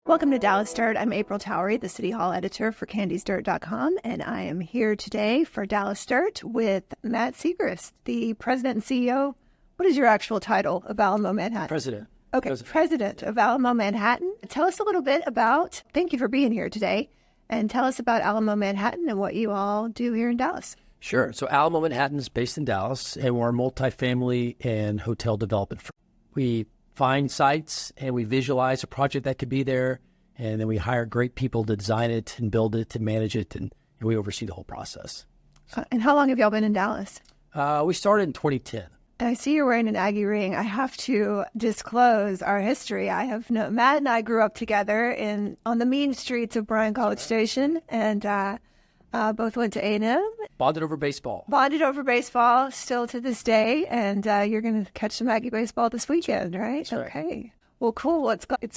Welcome to Dallas Dirt. I'm April Towery, the City Hall editor for CandysDirt.com, and I am here today for Dallas Dirt with Matt Segrest, the president and CEO. What is your actual title of Alamo Manhattan? President. Okay, president of Alamo Manhattan. Tell us a little bit about, thank you for being here today, and tell us about Alamo Manhattan and what you all do here in Dallas. Sure. So Alamo Manhattan is based in Dallas, and we're a multifamily and hotel development firm. We find sites and we visualize a project that could be there, and then we hire great people to design it and build it and manage it, and we oversee the whole process. And how long have y'all been in Dallas? We started in 2010. I see you're wearing an Aggie ring. I have to disclose our history. Matt and I grew up together on the mean streets of Bryan College Station, and both went to A&M. Bonded over baseball. Still to this day, and you're going to catch some Aggie baseball this weekend, right? That's right. Okay. Well, cool. It's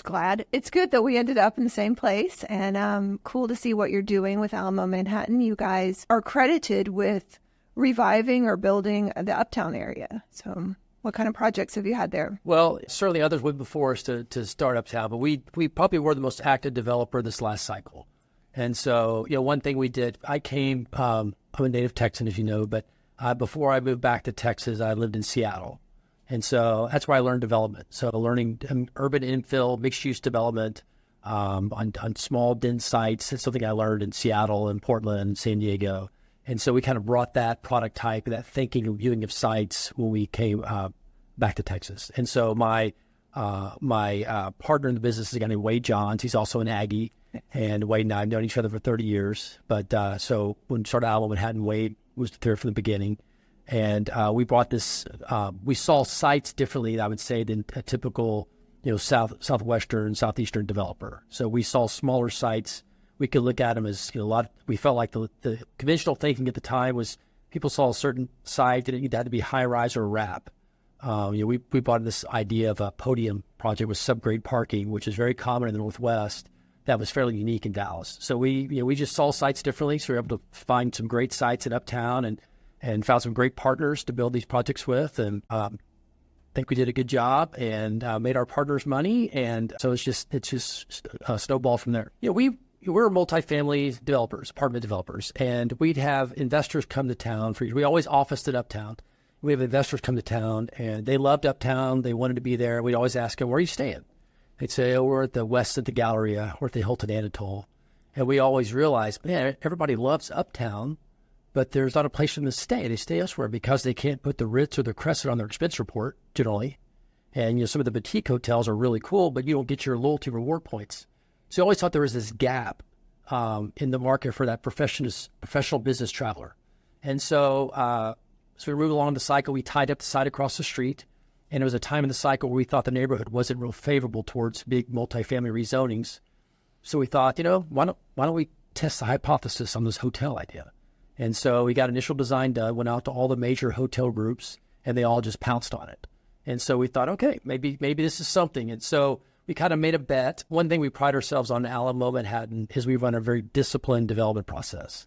good that we ended up in the same place, and cool to see what you're doing with Alamo Manhattan. You guys are credited with reviving or building the Uptown area. So what kind of projects have you had there? Well, certainly others went before us to start Uptown, but we probably were the most active developer this last cycle. And so, one thing we did, I'm a native Texan, as you know, but before I moved back to Texas, I lived in Seattle. And so that's where I learned development. So learning urban infill, mixed-use development on small, dense sites. It's something I learned in Seattle and Portland and San Diego. And so we kind of brought that product type, that thinking and viewing of sites when we came back to Texas. And so my partner in the business is a guy named Wade Johns. He's also an Aggie. And Wade and I have known each other for 30 years. But so when we started Alamo Manhattan, Wade was there from the beginning. And we brought this, we saw sites differently, I would say, than a typical, southwestern, southeastern developer. So we saw smaller sites. We could look at them as, we felt like the conventional thinking at the time was people saw a certain site that it had to be high rise or a wrap. We brought this idea of a podium project with subgrade parking, which is very common in the Northwest. That was fairly unique in Dallas. So we just saw sites differently. So we were able to find some great sites in Uptown and found some great partners to build these projects with. And I think we did a good job and made our partners money. And so it's just a snowball from there. We're multifamily developers, apartment developers, and we'd have investors come to town. We always officed at Uptown. We have investors come to town, and they loved Uptown. They wanted to be there. We'd always ask them, where are you staying? They'd say, we're at the Westin Galleria, we're at the Hilton Anatole. And we always realized, man, everybody loves Uptown, but there's not a place for them to stay. They stay elsewhere because they can't put the Ritz or the Crescent on their expense report, generally. And some of the boutique hotels are really cool, but you don't get your loyalty reward points. So I always thought there was this gap in the market for that professional business traveler. And so we moved along the cycle. We tied up the site across the street. And it was a time in the cycle where we thought the neighborhood wasn't real favorable towards big multifamily rezonings. So we thought, why don't we test the hypothesis on this hotel idea? And so we got initial design done, went out to all the major hotel groups, and they all just pounced on it. And so we thought, okay, maybe this is something. And so we kind of made a bet. One thing we pride ourselves on in Alamo Manhattan is we run a very disciplined development process.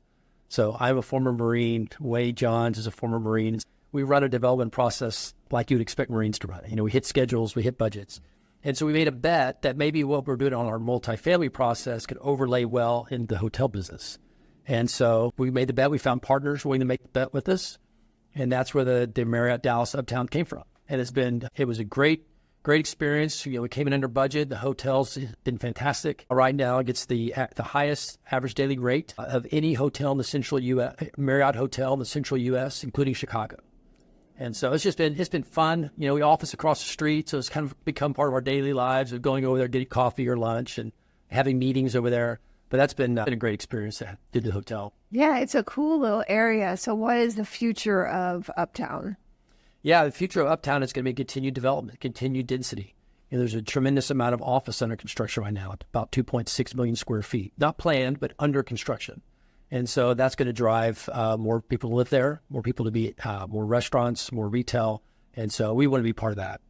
So I'm a former Marine. Wade Johns is a former Marine. We run a development process like you'd expect Marines to run it. We hit schedules, we hit budgets. And so we made a bet that maybe what we're doing on our multifamily process could overlay well in the hotel business. And so we made the bet. We found partners willing to make the bet with us. And that's where the Marriott Dallas Uptown came from. And it was a great experience. We came in under budget. The hotel's been fantastic. Right now, it gets the highest average daily rate of any hotel in the central U.S., Marriott hotel in the central U.S., including Chicago. And so it's been fun. We office across the street, so it's kind of become part of our daily lives of going over there, getting coffee or lunch and having meetings over there. But that's been a great experience to do the hotel. Yeah, it's a cool little area. So what is the future of Uptown? Yeah, the future of Uptown is going to be continued development, continued density. There's a tremendous amount of office under construction right now, about 2.6 million square feet. Not planned, but under construction. And so that's going to drive more people to live there, more people to be, more restaurants, more retail. And so we want to be part of that.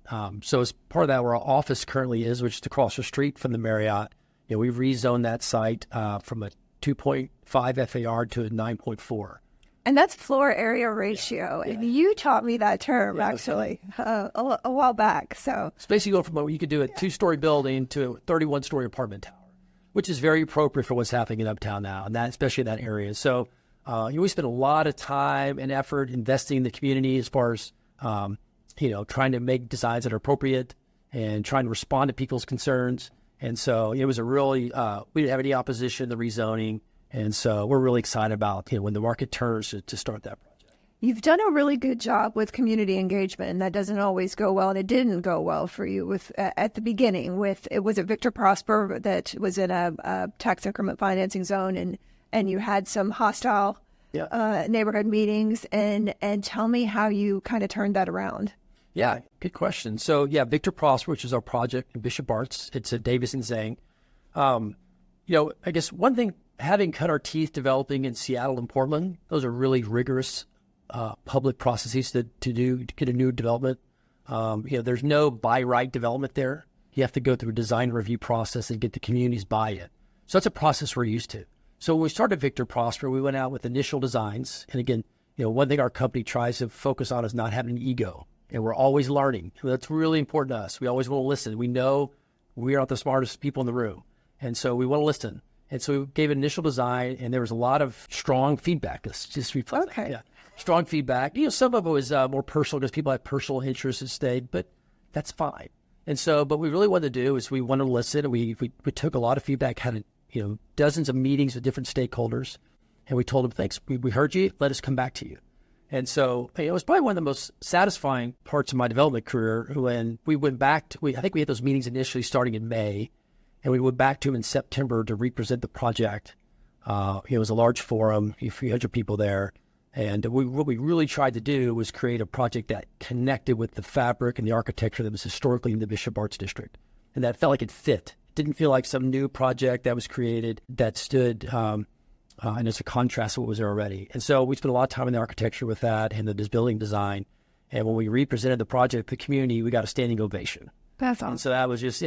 So as part of that, where our office currently is, which is across the street from the Marriott, we've rezoned that site from a 2.5 FAR to a 9.4. And that's floor area ratio. Yeah. And you taught me that term, actually, a while back. So it's basically going from what you could do a two-story building to a 31-story apartment tower. which is very appropriate for what's happening in Uptown now, and that especially in that area. So we spend a lot of time and effort investing in the community as far as trying to make designs that are appropriate and trying to respond to people's concerns. And so it was a really we didn't have any opposition to the rezoning, and so we're really excited about when the market turns to start that project. You've done a really good job with community engagement, and that doesn't always go well, and it didn't go well for you with at the beginning. Was it Victor Prosper that was in a tax increment financing zone, and you had some hostile neighborhood meetings, and tell me how you kind of turned that around. Yeah, good question. So Victor Prosper, which is our project in Bishop Arts, it's at Davis and Zhang. I guess one thing, having cut our teeth developing in Seattle and Portland, those are really rigorous public processes to get a new development. There's no by right development there. You have to go through a design review process and get the community's buy-in. So that's a process we're used to. So when we started Victor Prosper, we went out with initial designs. And again, one thing our company tries to focus on is not having an ego. And we're always learning. That's really important to us. We always want to listen. We know we aren't the smartest people in the room. And so we want to listen. And so we gave an initial design, and there was a lot of strong feedback. Let's just reflect that. Yeah. Strong feedback. Some of it was more personal because people had personal interests at stake, but that's fine. And so, what we really wanted to do is we wanted to listen, and we took a lot of feedback, had dozens of meetings with different stakeholders, and we told them, thanks, we heard you, let us come back to you. And so it was probably one of the most satisfying parts of my development career when we went back to, I think we had those meetings initially starting in May, and we went back to them in September to represent the project. It was a large forum, a few hundred people there. And what we really tried to do was create a project that connected with the fabric and the architecture that was historically in the Bishop Arts District. And that felt like it fit. It didn't feel like some new project that was created that stood and it's a contrast to what was there already. And so we spent a lot of time in the architecture with that and the building design. And when we represented the project to the community, we got a standing ovation. That's awesome. And so that was just,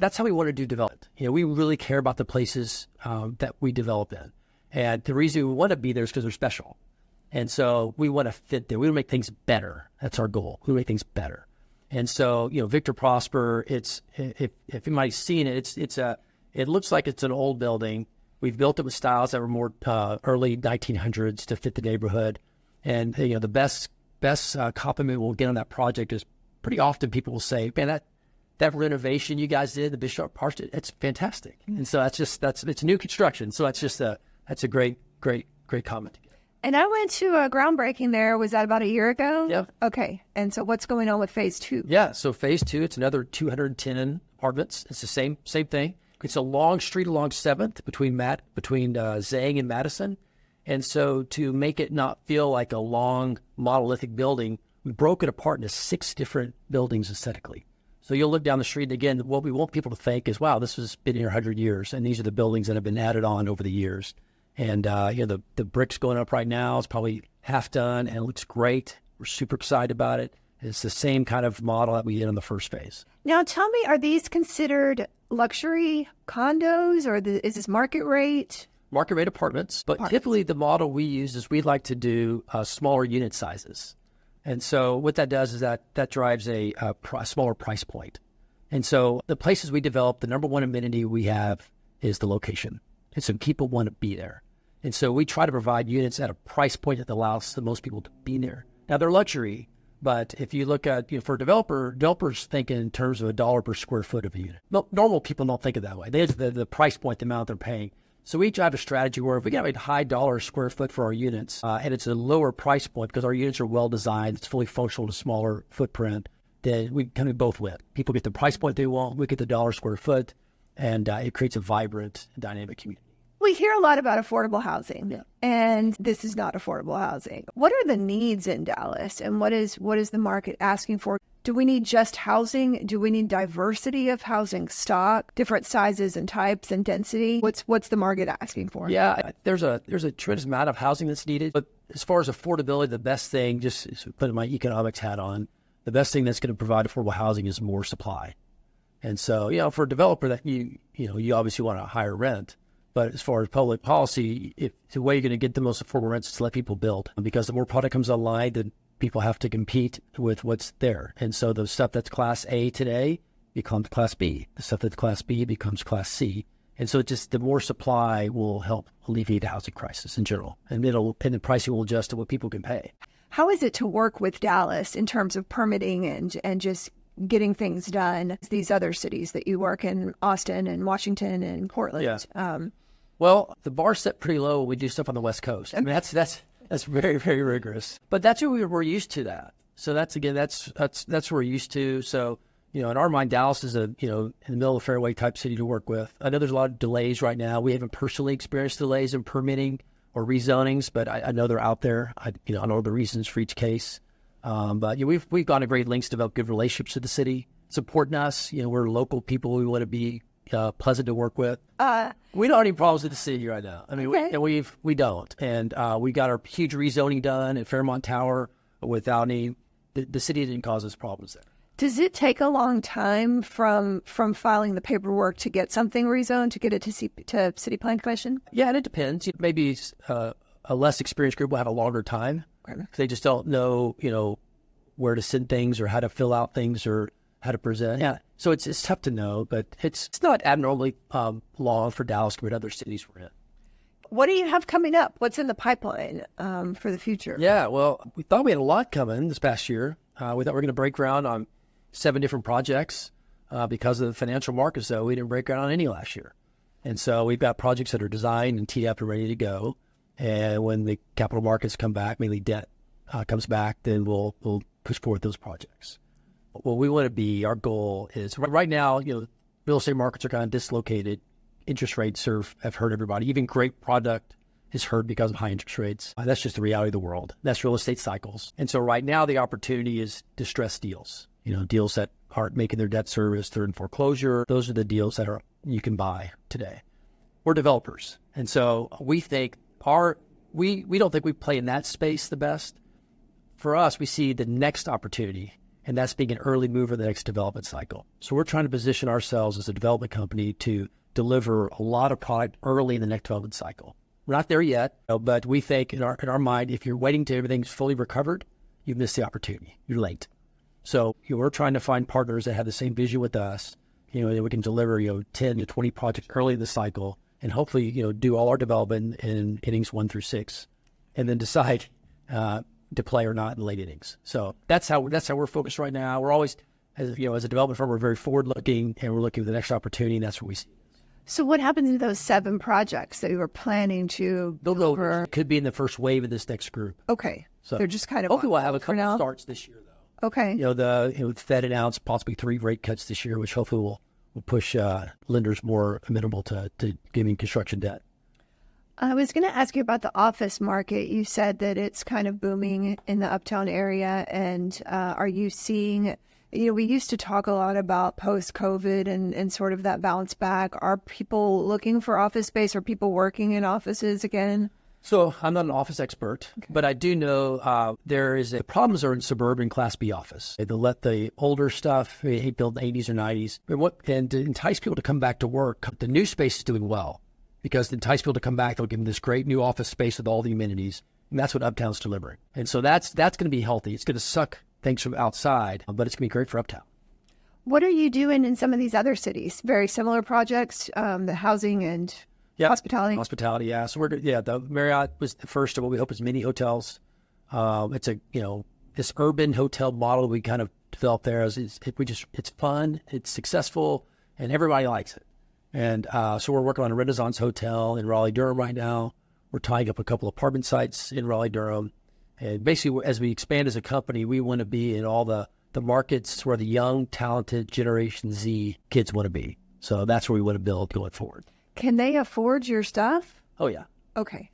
that's how we want to do development. We really care about the places that we develop in. And the reason we want to be there is because they're special. And so we want to fit there. We want to make things better. That's our goal. We want to make things better. And so, Victor Prosper, it's, if anybody's seen it, it looks like it's an old building. We've built it with styles that were more early 1900s to fit the neighborhood. And, the best compliment we'll get on that project is pretty often people will say, man, that renovation you guys did, the Bishop Arts, it's fantastic. And so it's new construction. So that's a great comment to get. And I went to a groundbreaking there. Was that about a year ago? Yeah. Okay. And so what's going on with phase 2? Yeah. So phase 2, it's another 210 apartments. It's the same thing. It's a long street along 7th between Zhang and Madison. And so to make it not feel like a long monolithic building, we broke it apart into 6 different buildings aesthetically. So you'll look down the street, and again, what we want people to think is, wow, this has been here 100 years, and these are the buildings that have been added on over the years. And the bricks going up right now is probably half done, and it looks great. We're super excited about it. It's the same kind of model that we did on the first phase. Now, tell me, are these considered luxury condos, or is this market rate? Market rate apartments. But typically the model we use is we'd like to do smaller unit sizes. And so what that does is that drives a smaller price point. And so the places we develop, the number one amenity we have is the location. And so people want to be there. And so we try to provide units at a price point that allows the most people to be there. Now, they're luxury, but if you look at, for developers think in terms of $1 per square foot of a unit. Normal people don't think of that way. They have the price point, the amount they're paying. So we drive a strategy where if we get a high dollar square foot for our units, and it's a lower price point because our units are well designed, it's fully functional to smaller footprint, then we kind of both win. People get the price point they want, we get the dollar square foot, and it creates a vibrant, dynamic community. We hear a lot about affordable housing, and this is not affordable housing. What are the needs in Dallas, and what is the market asking for? Do we need just housing? Do we need diversity of housing stock, different sizes and types and density? What's the market asking for? Yeah, there's a tremendous amount of housing that's needed. But as far as affordability, the best thing, just putting my economics hat on, the best thing that's going to provide affordable housing is more supply. And so, for a developer, that you obviously want a higher rent. But as far as public policy, the way you're going to get the most affordable rents is to let people build. Because the more product comes online, then people have to compete with what's there. And so the stuff that's Class A today becomes Class B. The stuff that's Class B becomes Class C. And so just the more supply will help alleviate the housing crisis in general. And the pricing will adjust to what people can pay. How is it to work with Dallas in terms of permitting and just getting things done? These other cities that you work in, Austin and Washington and Portland. Yeah. Well, the bar's set pretty low when we do stuff on the West Coast. I mean, that's very, very rigorous. But that's what we're used to that. So that's what we're used to. So, in our mind, Dallas is in the middle of the fairway type city to work with. I know there's a lot of delays right now. We haven't personally experienced delays in permitting or rezonings, but I know they're out there. I know the reasons for each case. But we've gone to great lengths to develop good relationships with the city, supporting us. We're local people. We want to be pleasant to work with. We don't have any problems with the city right now. I mean, okay. we don't. And we got our huge rezoning done at Fairmont Tower without any. The city didn't cause us problems there. Does it take a long time from filing the paperwork to get something rezoned, to get it to City Plan Commission? Yeah, and it depends. Maybe a less experienced group will have a longer time. Okay. They just don't know, where to send things or how to fill out things or how to present. Yeah, so it's tough to know, but it's not abnormally long for Dallas compared to other cities we're in. What do you have coming up? What's in the pipeline for the future? Yeah, well, we thought we had a lot coming this past year. We thought we were going to break ground on 7 different projects. Because of the financial markets, though, we didn't break ground on any last year. And so we've got projects that are designed and teed up and ready to go. And when the capital markets come back, mainly debt comes back, then we'll push forward those projects. What we want to be, our goal is, right now, real estate markets are kind of dislocated. Interest rates have hurt everybody. Even great product is hurt because of high interest rates. That's just the reality of the world. That's real estate cycles. And so right now the opportunity is distressed deals. Deals that aren't making their debt service, they're in foreclosure. Those are the deals that you can buy today. We're developers. And so we think we don't think we play in that space the best. For us, we see the next opportunity, and that's being an early mover in the next development cycle. So we're trying to position ourselves as a development company to deliver a lot of product early in the next development cycle. We're not there yet, but we think in our mind, if you're waiting till everything's fully recovered, you've missed the opportunity. You're late. So we're trying to find partners that have the same vision with us, that we can deliver, 10 to 20 projects early in the cycle and hopefully, do all our development in innings 1 through 6 and then decide to play or not in late innings. So that's how we're focused right now. We're always, as a development firm, we're very forward looking and we're looking for the next opportunity, and that's what we see. So what happens to those 7 projects that you were planning to deliver? Could be in the first wave of this next group. Okay. So they're just kind of hopefully we'll have a couple starts this year, though. Okay. The Fed announced possibly 3 rate cuts this year, which hopefully will push lenders more amenable to giving construction debt. I was going to ask you about the office market. You said that it's kind of booming in the Uptown area. And are you seeing, we used to talk a lot about post-COVID and sort of that bounce back. Are people looking for office space? Are people working in offices again? So I'm not an office expert, but I do know the problems are in suburban Class B office. They let the older stuff, built in the 80s or 90s, and to entice people to come back to work, the new space is doing well. Because to entice people to come back, they'll give them this great new office space with all the amenities. And that's what Uptown's delivering. And so that's going to be healthy. It's going to suck things from outside, but it's going to be great for Uptown. What are you doing in some of these other cities? Very similar projects, the housing and hospitality? Hospitality, yeah. So the Marriott was the first of what we hope is mini hotels. It's this urban hotel model we kind of developed there. It's fun, it's successful, and everybody likes it. And so we're working on a Renaissance Hotel in Raleigh-Durham right now. We're tying up a couple of apartment sites in Raleigh-Durham. And basically, as we expand as a company, we want to be in all the markets where the young, talented Generation Z kids want to be. So that's where we want to build going forward. Can they afford your stuff? Oh, yeah. Okay.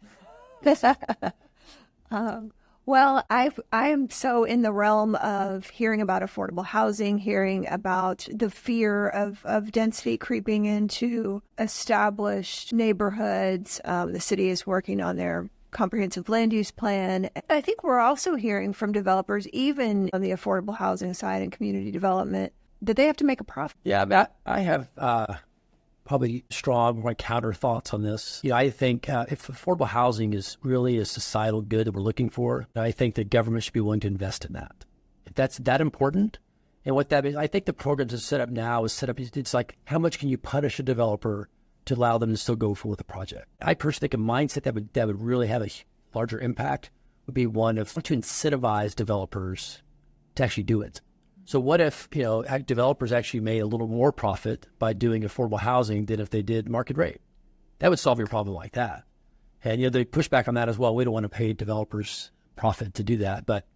Well, I am so in the realm of hearing about affordable housing, hearing about the fear of density creeping into established neighborhoods. The city is working on their comprehensive land use plan. I think we're also hearing from developers, even on the affordable housing side and community development, that they have to make a profit. Yeah, I have probably strong counter thoughts on this. I think if affordable housing is really a societal good that we're looking for, I think the government should be willing to invest in that. If that's that important, and what that means, I think the programs are set up now it's like, how much can you punish a developer to allow them to still go forward with the project. I personally think a mindset that would really have a larger impact would be one of to incentivize developers to actually do it. So what if, developers actually made a little more profit by doing affordable housing than if they did market rate? That would solve your problem like that. And, they push back on that as well. We don't want to pay developers profit to do that. But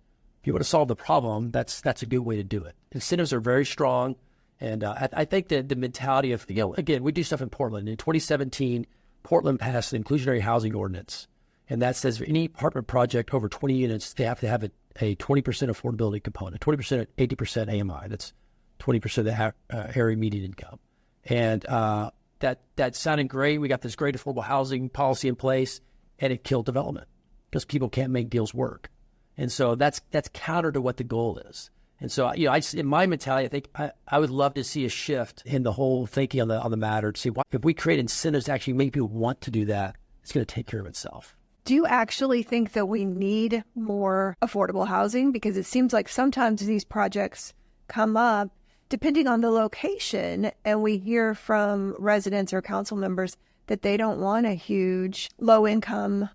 if you want to solve the problem, that's a good way to do it. Incentives are very strong. And I think that the mentality of, again, we do stuff in Portland. In 2017, Portland passed the inclusionary housing ordinance. And that says for any apartment project over 20 units, they have to have a 20% affordability component, 20% at 80% AMI. That's 20% of the area median income. And that sounded great. We got this great affordable housing policy in place, and it killed development because people can't make deals work. And so that's counter to what the goal is. And so, in my mentality, I think I would love to see a shift in the whole thinking on the matter to see if we create incentives to actually make people want to do that, it's going to take care of itself. Do you actually think that we need more affordable housing? Because it seems like sometimes these projects come up depending on the location, and we hear from residents or council members that they don't want a huge low-income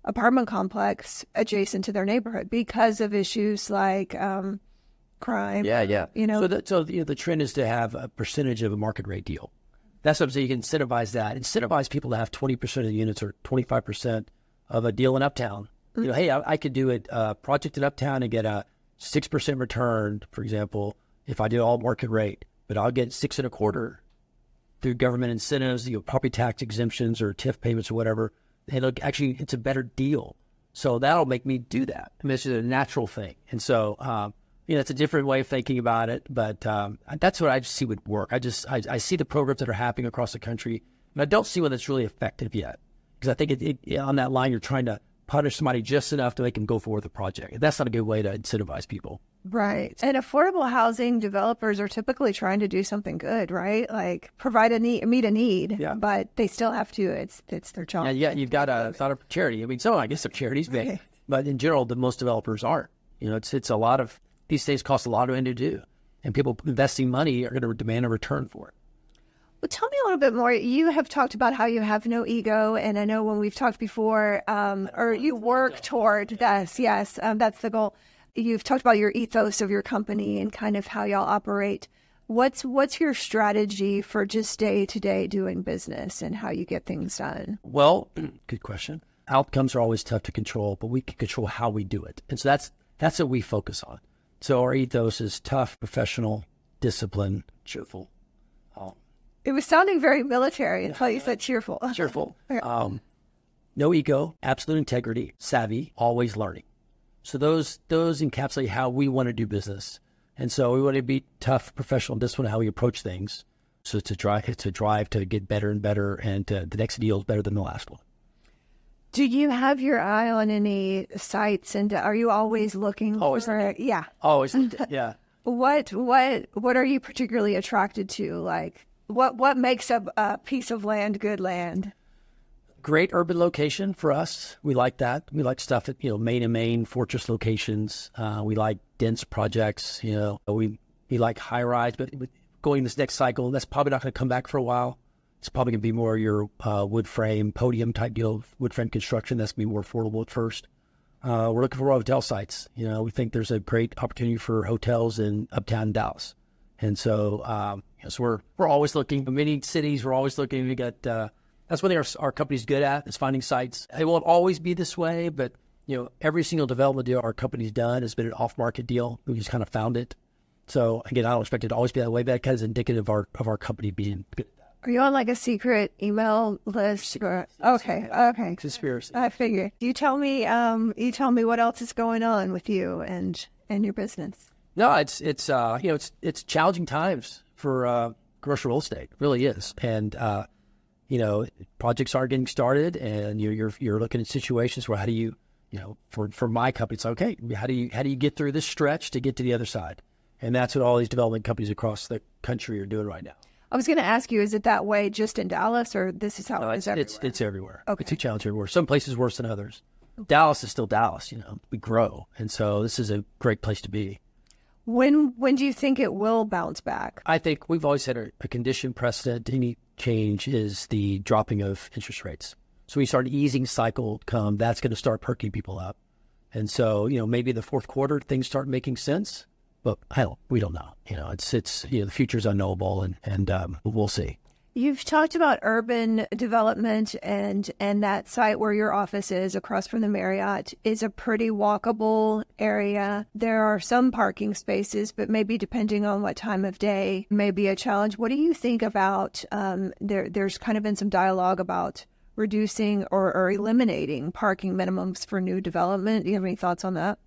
apartment complex adjacent to their neighborhood because of issues like crime. Yeah. So the trend is to have a percentage of a market rate deal. That's what I'm saying. You can incentivize that. Incentivize people to have 20% of the units or 25% of a deal in Uptown. Mm-hmm. Hey, I could do a project in Uptown and get a 6% return, for example, if I do all market rate, but I'll get 6.25% through government incentives, property tax exemptions or TIF payments or whatever. And it's a better deal. So that'll make me do that. I mean, it's just a natural thing. And so, it's a different way of thinking about it, but that's what I see would work. I see the programs that are happening across the country, and I don't see one that's really effective yet. Because I think on that line, you're trying to punish somebody just enough to make them go forward with the project. That's not a good way to incentivize people. Right. And affordable housing developers are typically trying to do something good, right? Like provide meet a need, but they still have to. It's their job. Yeah, you've got a thought of charity. I mean, I guess some charities may, okay. But in general, most developers aren't. It's a lot of, these things cost a lot of money to do. And people investing money are going to demand a return for it. Well, tell me a little bit more. You have talked about how you have no ego, and I know when we've talked before, or you work toward this. Yes, that's the goal. You've talked about your ethos of your company and kind of how y'all operate. What's your strategy for just day-to-day doing business and how you get things done? Well, good question. Outcomes are always tough to control, but we can control how we do it. And so that's what we focus on. So our ethos is tough, professional, disciplined, cheerful. It was sounding very military until you said cheerful. Cheerful. No ego, absolute integrity, savvy, always learning. So those encapsulate how we want to do business. And so we want to be tough, professional, disciplined how we approach things. So to drive to get better and better, and the next deal is better than the last one. Do you have your eye on any sites, and are you always looking for? Yeah. Always. Yeah. What are you particularly attracted to? Like, what makes a piece of land good land? Great urban location for us. We like that. We like stuff at main and main fortress locations. We like dense projects. We like high rise. But going this next cycle, that's probably not going to come back for a while. It's probably going to be more your wood frame podium type deal, wood frame construction. That's going to be more affordable at first. We're looking for hotel sites. We think there's a great opportunity for hotels in Uptown Dallas. And so, so we're always looking. In many cities, we're always looking. We got that's one thing our company's good at is finding sites. It won't always be this way, but every single development deal our company's done has been an off-market deal. We just kind of found it. So again, I don't expect it to always be that way, but that kind of is indicative of our company being good at that. Are you on like a secret email list? Okay. Conspiracy. I figured. You tell me what else is going on with you and your business. No, it's challenging times for commercial real estate. It really is. And projects are getting started, and you're looking at situations where how do you, for my company, it's okay. How do you get through this stretch to get to the other side? And that's what all these development companies across the country are doing right now. I was going to ask you, is it that way just in Dallas, or this is how it is everywhere? It's everywhere. Okay. It's a challenge everywhere. Some places worse than others. Dallas is still Dallas. We grow, and so this is a great place to be. When do you think it will bounce back? I think we've always had a condition precedent. Any change is the dropping of interest rates. So we start easing cycle come, that's going to start perking people up. And so, maybe the fourth quarter things start making sense, but we don't know. It's the future's unknowable, and we'll see. You've talked about urban development, and that site where your office is across from the Marriott is a pretty walkable area. There are some parking spaces, but maybe depending on what time of day may be a challenge. What do you think about, there's kind of been some dialogue about reducing or eliminating parking minimums for new development. Do you have any thoughts on that?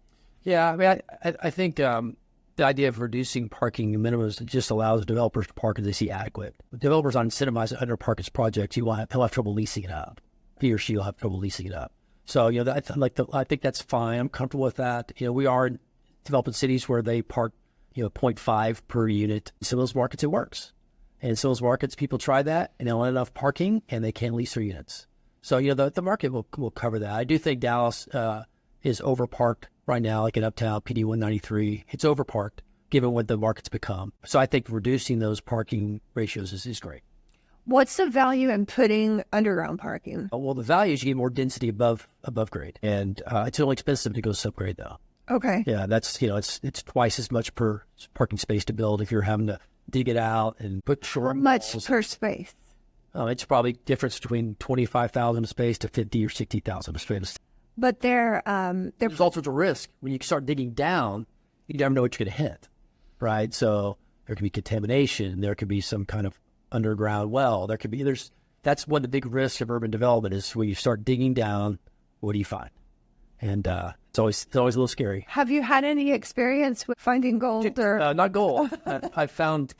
Yeah, I mean, I think the idea of reducing parking minimums just allows developers to park as they see adequate. If developers aren't incentivized to underpark his projects, he'll have trouble leasing it up. He or she will have trouble leasing it up. So, I think that's fine. I'm comfortable with that. We are developing cities where they park, 0.5 per unit. In some of those markets, it works. And in some of those markets, people try that and they don't have enough parking and they can't lease their units. So, the market will cover that. I do think Dallas is overparked right now, like in Uptown, PD 193. It's overparked given what the market's become. So I think reducing those parking ratios is great. What's the value in putting underground parking? Well, the value is you get more density above grade. And it's only expensive to go subgrade, though. Okay. Yeah, that's, it's twice as much per parking space to build if you're having to dig it out and put short. How much per space? It's probably difference between 25,000 a space to 50 or 60,000 a space. But there's all sorts of risk. When you start digging down, you never know what you're going to hit, right? So there could be contamination. There could be some kind of underground well. That's one of the big risks of urban development is when you start digging down, what do you find? And it's always a little scary. Have you had any experience with finding gold or not gold? I found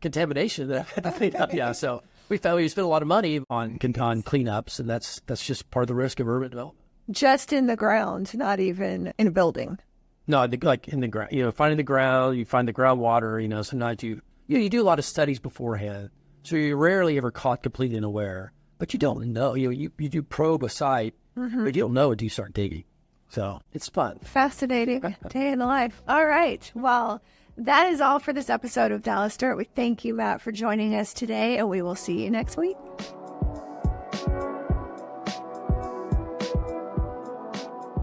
contamination that I had to clean up. Yeah, so we spent a lot of money on cleanups, and that's just part of the risk of urban development. Just in the ground, not even in a building. No, like in the ground. Finding the ground, you find the groundwater. Sometimes you do a lot of studies beforehand, so you're rarely ever caught completely unaware. But you don't know. You do probe a site, but you don't know until you start digging. So it's fun. Fascinating day in the life. All right. Well, that is all for this episode of Dallas Dirt. We thank you, Matt, for joining us today, and we will see you next week.